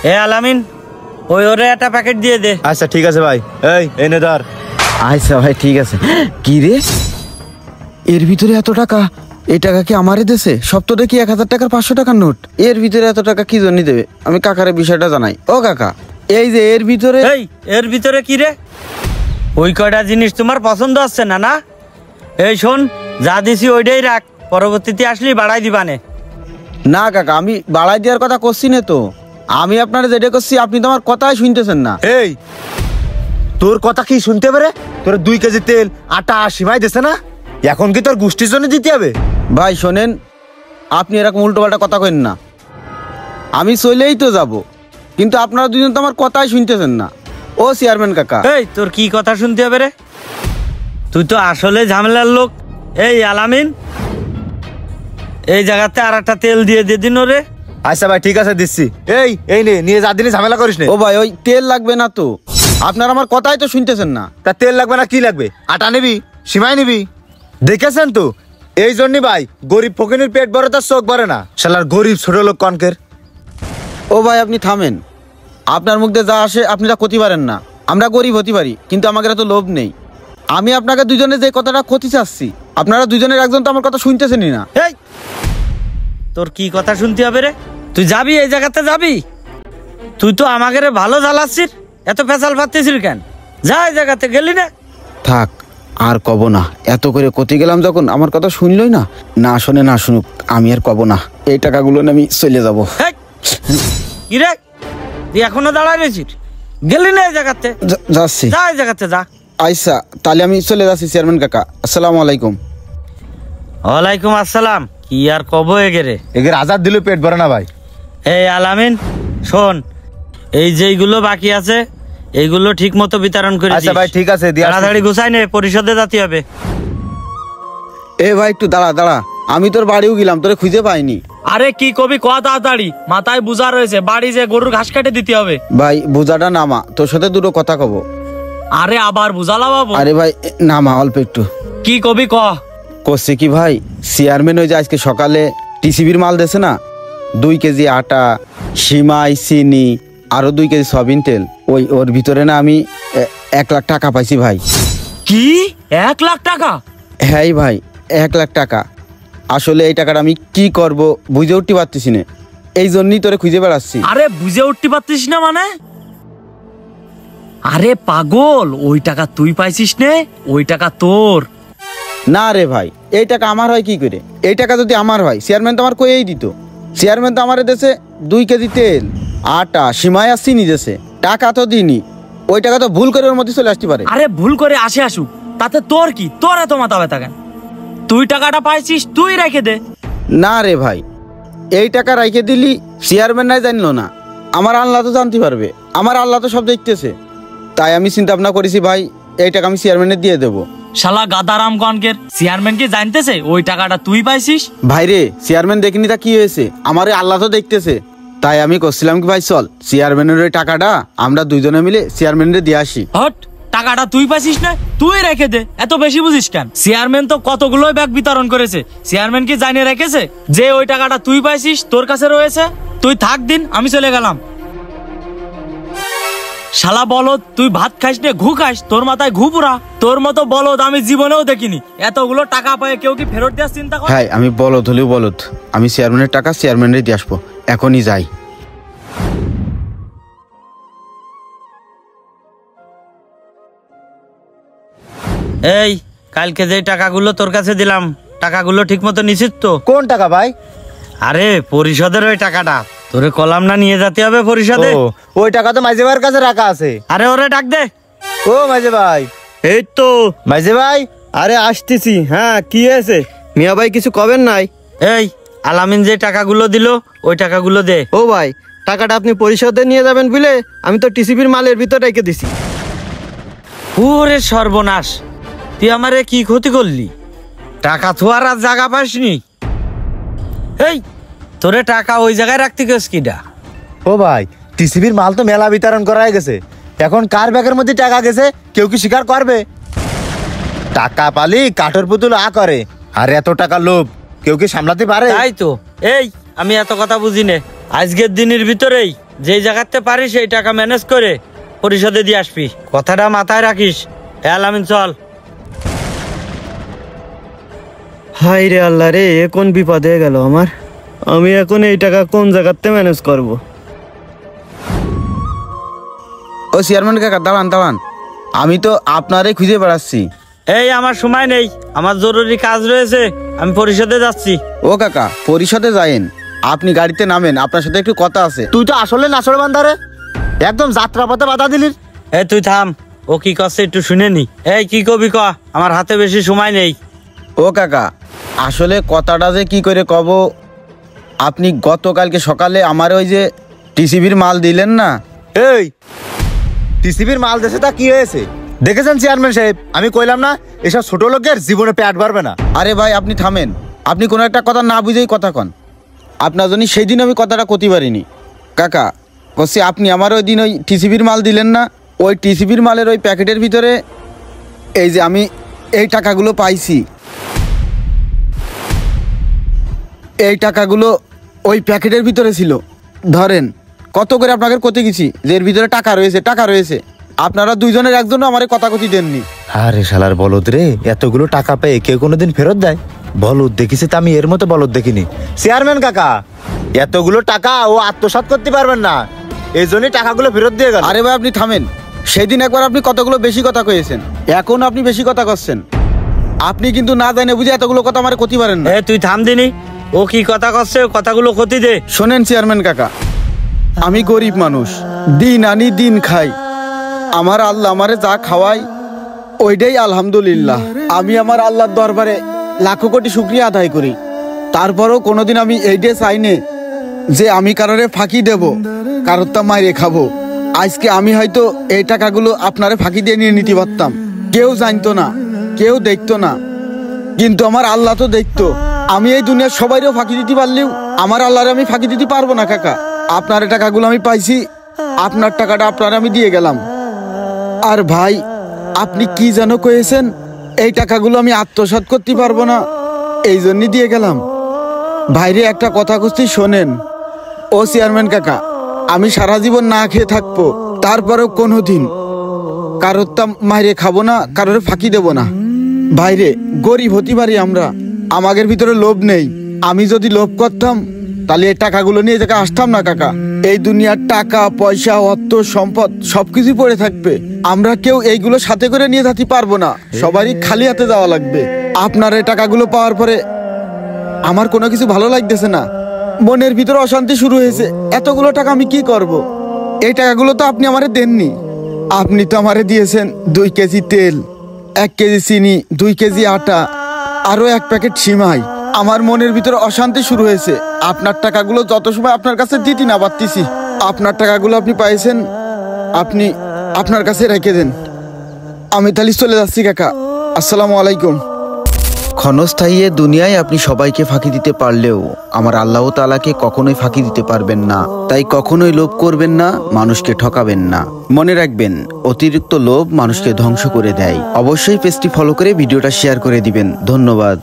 এ আলামিন, ওই ওরে একটা প্যাকেট দিয়ে দে। আচ্ছা ঠিক আছে ভাই, এই এনে ধর। আচ্ছা ভাই ঠিক আছে। কি রে, এর ভিতরে এত টাকা? এই টাকা কি আমারে দেশে? সব তো দেখি 1000 টাকার 500 টাকার নোট। এর ভিতরে এত টাকা কি জন্য দেবে? আমি কাকারে বিষয়টা জানাই। ও কাকা, এই যে এর ভিতরে। এই এর ভিতরে কি রে? ওই কয়টা জিনিস তোমার পছন্দ হচ্ছে না? না, এই শোন, যা দিছি ওইটাই রাখ, পরবর্তীতে আসলেই বাড়াই দিবানে। না কাকা, আমি বাড়াই দেওয়ার কথা করছি না তো। আমি আপনারা যেটা করছি আপনি তো আমার কথাই শুনতেছেন না। এই তোর কথা কি শুনতে পারে? তোর 2 কেজি তেল, আটা, সিমাই দিছে না? এখন কি তোর গোষ্ঠীর জন্য দিতে হবে? ভাই শোনেন, আপনি এরকম উল্টোপাল্টা কথা কইন না। আমি চলেই তো যাব, কিন্তু আপনারা দুজন তো আমার কথাই শুনতেছেন না। ও চেয়ারম্যান কাকা। এই তোর কি কথা শুনতে হবে রে? তুই তো আসলে ঝামেলার লোক। এই আলামিন, এই জায়গাতে আর একটা তেল দিয়ে দিন ওরে। আচ্ছা ভাই ঠিক আছে দিচ্ছি। এই নে, নিয়ে যা, দিনে ঝামেলা করিস না। ও ভাই, ওই তেল লাগবে না তো? আপনারা আমার কথাই তো শুনতেছেন না। তা তেল লাগবে না কি লাগবে? আটা নিবি, সিমাই নিবি। দেখেছেন তো, এই জন্যই ভাই গরিব ফকিনের পেট ভরে তার চোখ ভরে না। শালার গরিব ছোট লোক কনকের। ও ভাই আপনি থামেন, আপনার মুখ দিয়ে যা আসে আপনি তা ক্ষতি পারেন না। আমরা গরিব হতে পারি, কিন্তু আমাদের এত লোভ নেই। আমি আপনাকে দুজনে যে কথাটা ক্ষতি চাচ্ছি, আপনারা দুজনের একজন তো আমার কথা শুনতেছেনই না। এই তোর কি কথা শুনতে হবে রে? তুই যাবি, এই জায়গাতে যাবি? তুই তো আমাকে ভালো জ্বালাচ্ছিস, এত ফেসাল পাচ্ছিস কেন? যা, এই জায়গাতে গেলি না। থাক, আর কব না। এত করে ক্ষতি গেলাম যখন, আমার কথা শুনলই না। না শোনে না শুনুক, আমি আর কব না। এই টাকাগুলো নিয়ে আমি চলে যাব। কি রে, তুই এখনো দাঁড়ায় রয়েছিস? গেলি না এই জায়গাতে? যাচ্ছি। যা, এই জায়গাতে যা। আচ্ছা তাহলে আমি চলে যাচ্ছি চেয়ারম্যান কাকা। আসসালামু আলাইকুম। ওয়ালাইকুম আসসালাম। কি আর কব এগেরে? এগের আজাদ দিলে পেট ভরে না ভাই। এই আলামিন শোন, এই যেগুলো বাকি আছে এইগুলো ঠিক মতো বিতরণ করে দিস। আচ্ছা ভাই ঠিক আছে, তাড়াতাড়ি গুছাই নে, পরিষদে যেতে হবে। এ ভাই একটু দাঁড়া দাঁড়া, আমি তোর বাড়িও গেলাম, তোরে খুঁজে পাইনি। আরে কি কবি ক তাড়াতাড়ি, মাথায় বুঝা রয়েছে, বাড়ি যে গরুর ঘাস কেটে দিতে হবে। ভাই বোঝাটা নামা, তোর সাথে দুটো কথা কব। আরে আবার বুঝালা বাবু? আরে ভাই নামা অল্প একটু। কি কবি ক। করছে কি ভাই, চেয়ারম্যান ওই যে আজকে সকালে টিসিবির মাল দেছে না, 2 কেজি আটা, সিমাই, চিনি, আরো 2 কেজি সয়াবিন তেল, ওর ভিতরে না আমি 1 লাখ টাকা পাইছি ভাই। কি 1 লাখ টাকা? হ্যাঁ ভাই 1 লাখ টাকা। আসলে এই টাকাটা আমি কি করব বুঝে উঠতে পারতেছি না, এই জন্যই তোরে খুঁজে বেড়াচ্ছি। আরে বুঝে উঠতে পারতিস না মানে? আরে পাগল, ওই টাকা তুই পাইছিস নে, ওই টাকা তোর না রে ভাই, এই টাকা আমার হয় কি করে? এই টাকা যদি আমার হয়, চেয়ারম্যান তো আমার কইই দিত। চেয়ারম্যান তো আমার দেশে 2 কেজি তেল, আটা, সিমাই আর চিনি দেশে, টাকা তো দিইনি। ওই টাকা তো ভুল করে ওর মধ্যে চলে আসতে পারে। আরে ভুল করে আসুক, তাতে তোর কি? তোর এত মাথা ব্যথা কেন? তুই টাকাটা পাইছিস, তুই রেখে দে। না রে ভাই, এই টাকা রেখে দিলি চেয়ারম্যান নাই জানলো না, আমার আল্লাহ তো জানতে পারবে, আমার আল্লাহ তো সব দেখতেছে। তাই আমি চিন্তা ভাবনা করেছি ভাই, এই টাকা আমি চেয়ারম্যানের দিয়ে দেবো। শালা গাদারাম কনকের, চেয়ারম্যান কি জানতেছে ওই টাকাটা তুই পাইছিস? ভাই রে, চেয়ারম্যান দেখিনি তা কি হয়েছে, আমার আল্লাহ তো দেখতেছে। তাই আমি করছিলাম কি ভাই, চল চেয়ারম্যানের ওই টাকাটা আমরা দুইজনে মিলে চেয়ারম্যানের দিয়ে আসি। হট, টাকাটা তুই পাইছিস না, তুই রেখে দে। এত বেশি বুঝিস কেন? চেয়ারম্যান তো কতগুলো ব্যাগ বিতরণ করেছে, চেয়ারম্যান কি জানিয়ে রেখেছে যে ওই টাকাটা তুই পাইছিস, তোর কাছে রয়েছে? তুই থাক দিন, আমি চলে গেলাম। শালা বলদ, তুই ভাত খাইস না ঘু খাইস, তোর মাথায় ঘু পুরা। তোর মতো বলদ আমি জীবনেও দেখিনি। এতগুলো টাকা পায় কেউ কি ফেরত দেওয়ার চিন্তা করে? হ্যাঁ আমি বলদ হলেও বলদ, আমি চেয়ারম্যানের টাকা চেয়ারম্যানের দিয়ে আসবো, এখনই যাই। এই কালকে যে টাকাগুলো তোর কাছে দিলাম, টাকাগুলো ঠিক মতো নিছিস তো? কোন টাকা ভাই? আরে পরিষদের ওই টাকাটা তোরে কলাম না নিয়ে যেতে হবে পরিষদে। ওই টাকা তো মাঝে ভাইয়ের কাছে রাখা আছে। আরে ওরে ডাক দে। ও মাঝে ভাই। এই তো মাঝে ভাই। আরে আসতেছি। হ্যাঁ কি হয়েছে মিয়া ভাই, কিছু কবেন নাই? এই আলামিন যে টাকাগুলো দিল ওই টাকাগুলো দে। ও ভাই, টাকাটা আপনি পরিশোধে নিয়ে যাবেন বলে আমি তো টিসিবির মালের ভিতর রেখে দিছি। ওরে সর্বনাশ, তুই আমারে কি ক্ষতি করলি? টাকা থোয়ার আর জায়গা পাসনি। এই তোরে টাকা ওই জায়গায় রাখতে গেছ কিডা? ও ভাই, টিসিবির মাল তো মেলা বিতরণ করা হয়ে গেছে, এখন কার ব্যাগের মধ্যে টাকা গেছে কেউ কি স্বীকার করবে? টাকা পালি কাঠের পুতুল আ করে, আর এত টাকা লোভ কেউ কি সামলাতে পারে? তাই তো। এই আমি এত কথা বুঝি নে, আজকের দিনের ভিতরেই যেই জায়গাতে পারিস সেই টাকা ম্যানেজ করে পরিশোধে দিয়ে আসবি, কথাটা মাথায় রাখিস। আলামিন চল। হাই রে আল্লাহ রে, এ কোন বিপদ হয়ে গেল আমার। আমি এখন এই টাকা কোন জায়গাতে ম্যানেজ করব? ও চেয়ারম্যান কাকা, দাঁড়ান দাঁড়ান, আমি তো আপনারই খুঁজে বেড়াচ্ছি। এই আমার সময় নেই, আমার জরুরি কাজ রয়েছে, আমি পরিশোধে যাচ্ছি। ও কাকা, পরিষদে যায়েন, আপনি গাড়িতে নামেন, আপনার সাথে একটু কথা আছে। তুই তো আসলে নাছড় বান্ধারে, একদম যাত্রা পথে বাধা দিলি। এই তুই থাম, ও কি করছে একটু শুনে নি। এই কি কবি ক, আমার হাতে বেশি সময় নেই। ও কাকা, আসলে কথাটা যে কি করে কব, আপনি গতকালকে সকালে আমার ওই যে টিসিবির মাল দিলেন না। এই টিসিবির মাল দেশে তা কি হয়েছে দেখেছেন চেয়ারম্যান সাহেব? আমি কইলাম না এসব ছোট লোকের জীবনে পেট ভরবে না। আরে ভাই, আপনি থামেন, আপনি কোনো একটা কথা না বুঝেই কথা কন। আপনার জন্য সেই দিন আমি কথাটা করতে পারিনি। কাকা বলছি, আপনি আমার ওই দিন ওই টিসিবির মাল দিলেন না, ওই টিসিবির মালের ওই প্যাকেটের ভিতরে এই যে আমি এই টাকাগুলো পাইছি, এই টাকাগুলো ওই প্যাকেটের ভিতরে ছিল। ধরেন কত করে আপনাকে করতে গেছি যে এর ভিতরে টাকা রয়েছে, টাকা রয়েছে। আপনারা দুইজনের একজনও আমার কথা কথি দেননি। আরে শালার বলদ রে, এতগুলো টাকা পেয়ে কেউ কোনোদিন ফেরত দেয়? বলদ দেখিছে তা আমি এর মতো বলদ দেখিনি। চেয়ারম্যান কাকা, এতগুলো টাকা ও আত্মসাৎ করতে পারবেন না, এই জন্যই টাকাগুলো ফেরত দিয়ে গেল। আরে ভাই আপনি থামেন, সেই দিন একবার আপনি কতগুলো বেশি কথা কয়েছেন, এখন আপনি বেশি কথা করছেন। আপনি কিন্তু না জানে বুঝে এতগুলো কথা আমার ক্ষতি পারেন না। এ তুই থাম দিনি, ও কি কথা করছে, কথাগুলো ক্ষতি দে। শোনেন চেয়ারম্যান কাকা, আমি গরিব মানুষ, দিন আনি দিন খাই, আমার আল্লাহ আমারে যা খাওয়াই ওইটাই আলহামদুলিল্লাহ। আমি আমার আল্লাহর দরবারে লাখো কোটি শুকরিয়া আদায় করি। তারপরও কোনোদিন আমি এইটাই চাইনি যে আমি কারোরে ফাঁকি দেব, কারোর তা মাইরে খাবো। আজকে আমি হয়তো এই টাকাগুলো আপনারে ফাঁকি দিয়ে নিয়ে নিতে পারতাম, কেউ জানতো না, কেউ দেখতো না, কিন্তু আমার আল্লাহ তো দেখতো। আমি এই দুনিয়ার সবাইরেও ফাঁকি দিতে পারলেও আমার আল্লাহরে আমি ফাঁকি দিতে পারবো না। কাকা, আপনার টাকাগুলো আমি পাইছি, আপনার টাকাটা আপনার আমি দিয়ে গেলাম। আর ভাই, আপনি কি যেন কয়েছেন, এই টাকাগুলো আমি আত্মসাৎ করতে পারবো না, এই জন্যই দিয়ে গেলাম। ভাইরে একটা কথা কচ্ছি শোনেন। ও চেয়ারম্যান কাকা, আমি সারা জীবন না খেয়ে থাকবো, তারপরেও কোনোদিন কারোর তা মাইরে খাবো না, কারোর ফাঁকি দেবো না। ভাইরে, গরিব হতে পারি আমরা, আমাদের ভিতরে লোভ নেই। আমি যদি লোভ করতাম তাহলে এই টাকাগুলো নিয়ে জায়গায় আসতাম না। কাকা, এই দুনিয়ার টাকা পয়সা অর্থ সম্পদ সবকিছু পড়ে থাকবে, আমরা কেউ এইগুলো সাথে করে নিয়ে যেতে পারবো না, সবারই খালি হাতে যাওয়া লাগবে। আপনার এই টাকাগুলো পাওয়ার পরে আমার কোনো কিছু ভালো লাগতেছে না, মনের ভিতরে অশান্তি শুরু হয়েছে। এতগুলো টাকা আমি কি করব? এই টাকাগুলো তো আপনি আমারে দেননি, আপনি তো আমারে দিয়েছেন 2 কেজি তেল, 1 কেজি চিনি, 2 কেজি আটা, আরো 1 প্যাকেট সিমাই। আমার মনের ভিতরে অশান্তি শুরু হয়েছে। আপনার টাকাগুলো যত সময় আপনার কাছে দিতে না পারতেছি, আপনার টাকাগুলো আপনি পাইছেন, আপনি আপনার কাছে রেখে দেন। আমি তাহলে চলে যাচ্ছি কাকা, আসসালামু আলাইকুম। ক্ষণস্থায়ী দুনিয়ায় আপনি সবাইকে ফাঁকি দিতে পারলেও আমার আল্লাহ তাআলাকে কখনোই ফাঁকি দিতে পারবেন না। তাই কখনোই লোভ করবেন না, মানুষকে ঠকাবেন না। মনে রাখবেন, অতিরিক্ত লোভ মানুষকে ধ্বংস করে দেয়। অবশ্যই পেজটি ফলো করে ভিডিওটা শেয়ার করে দিবেন। ধন্যবাদ।